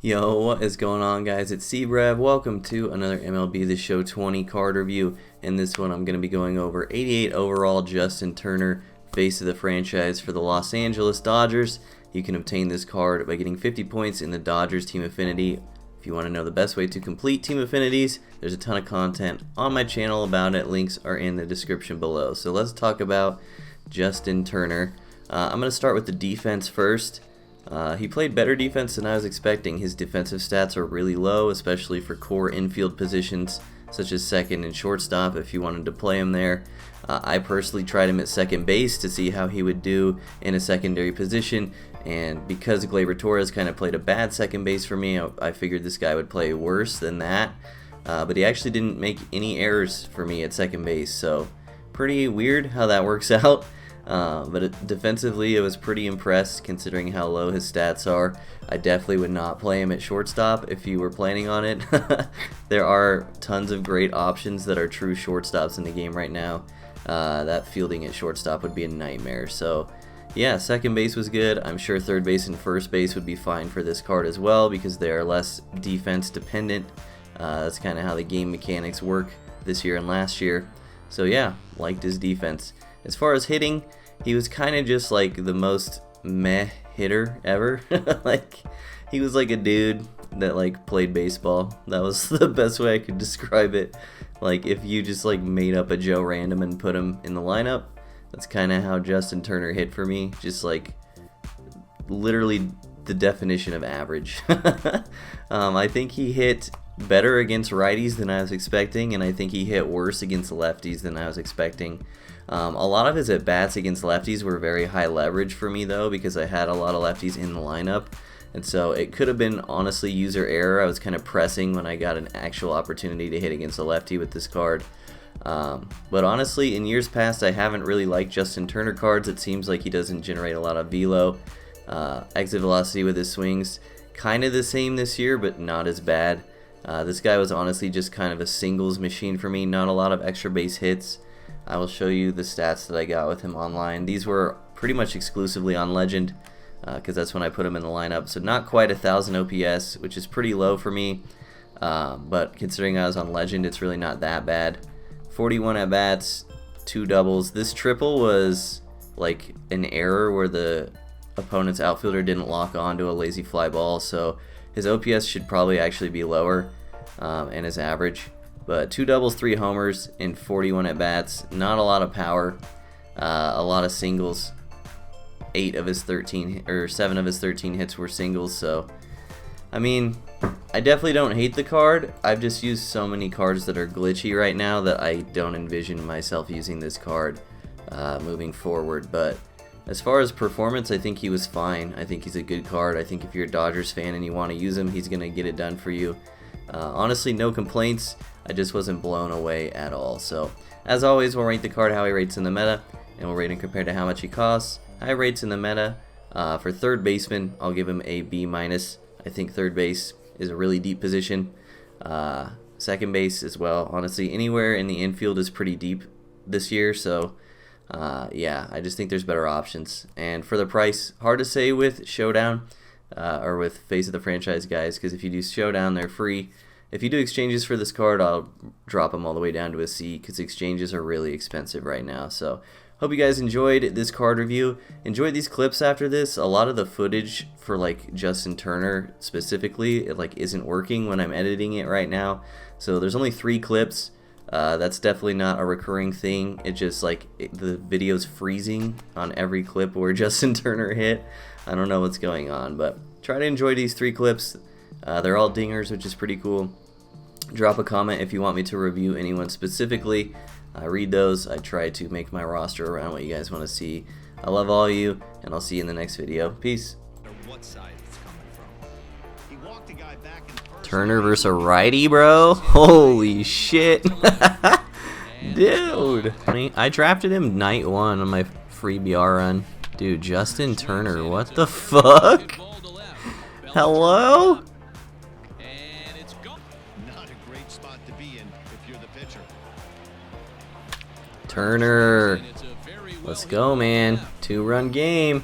Yo, what is going on, guys? It's Brev. Welcome to another MLB The Show 20 card review. In this one, I'm going to be going over 88 overall Justin Turner, face of the franchise for the Los Angeles Dodgers. You can obtain this card by getting 50 points in the Dodgers Team Affinity. If you want to know the best way to complete Team Affinities, there's a ton of content on my channel about it. Links are in the description below. So let's talk about Justin Turner. I'm going to start with the defense first. He played better defense than I was expecting. His defensive stats are really low, especially for core infield positions such as second and shortstop if you wanted to play him there. I personally tried him at second base to see how he would do in a secondary position, and because Gleyber Torres kind of played a bad second base for me, I figured this guy would play worse than that. But he actually didn't make any errors for me at second base, so pretty weird how that works out. But defensively, I was pretty impressed considering how low his stats are. I definitely would not play him at shortstop if you were planning on it. There are tons of great options that are true shortstops in the game right now. That fielding at shortstop would be a nightmare. So yeah, second base was good. I'm sure third base and first base would be fine for this card as well because they are less defense dependent. That's kind of how the game mechanics work this year and last year. So yeah, liked his defense. As far as hitting, he was kind of just like the most meh hitter ever. Like, he was like a dude that like played baseball. That was the best way I could describe it. Like, if you just like made up a Joe Random and put him in the lineup, that's kind of how Justin Turner hit for me. Just like literally the definition of average. I think he hit better against righties than I was expecting, and I think he hit worse against lefties than I was expecting. A lot of his at-bats against lefties were very high leverage for me, though, because I had a lot of lefties in the lineup, and so it could have been honestly user error. I was kind of pressing when I got an actual opportunity to hit against a lefty with this card. But honestly, in years past, I haven't really liked Justin Turner cards. It seems like he doesn't generate a lot of velo. Exit velocity with his swings, kind of the same this year, but not as bad. This guy was honestly just kind of a singles machine for me, not a lot of extra base hits. I will show you the stats that I got with him online. These were pretty much exclusively on Legend because that's when I put him in the lineup. So not quite 1,000 OPS, which is pretty low for me. But considering I was on Legend, it's really not that bad. 41 at-bats, 2 doubles. This triple was like an error where the opponent's outfielder didn't lock on to a lazy fly ball. So his OPS should probably actually be lower and his average. But 2 doubles, 3 homers in 41 at-bats. Not a lot of power. A lot of singles. 7 of his 13 hits were singles. So, I mean, I definitely don't hate the card. I've just used so many cards that are glitchy right now that I don't envision myself using this card moving forward. But as far as performance, I think he was fine. I think he's a good card. I think if you're a Dodgers fan and you want to use him, he's going to get it done for you. Honestly, no complaints. I just wasn't blown away at all. So, as always, we'll rate the card how he rates in the meta, and we'll rate him compared to how much he costs. High rates in the meta. For third baseman, I'll give him a B-. I think third base is a really deep position. Second base as well. Honestly, anywhere in the infield is pretty deep this year. So, yeah, I just think there's better options. And for the price, hard to say with Showdown or with Face of the Franchise guys, because if you do Showdown, they're free. If you do exchanges for this card, I'll drop them all the way down to a C because exchanges are really expensive right now. So, hope you guys enjoyed this card review. Enjoy these clips after this. A lot of the footage for like Justin Turner specifically, it like isn't working when I'm editing it right now. So there's only 3 clips. That's definitely not a recurring thing. It just like the video's freezing on every clip where Justin Turner hit. I don't know what's going on, but try to enjoy these 3 clips. They're all dingers, which is pretty cool. Drop a comment if you want me to review anyone specifically. I read those. I try to make my roster around what you guys want to see. I love all of you, and I'll see you in the next video. Peace. Turner versus a righty, bro. Holy shit. Dude. I drafted him night 1 on my free BR run. Dude, Justin Turner, what the fuck? Hello? Turner. Let's go, man. 2-run game.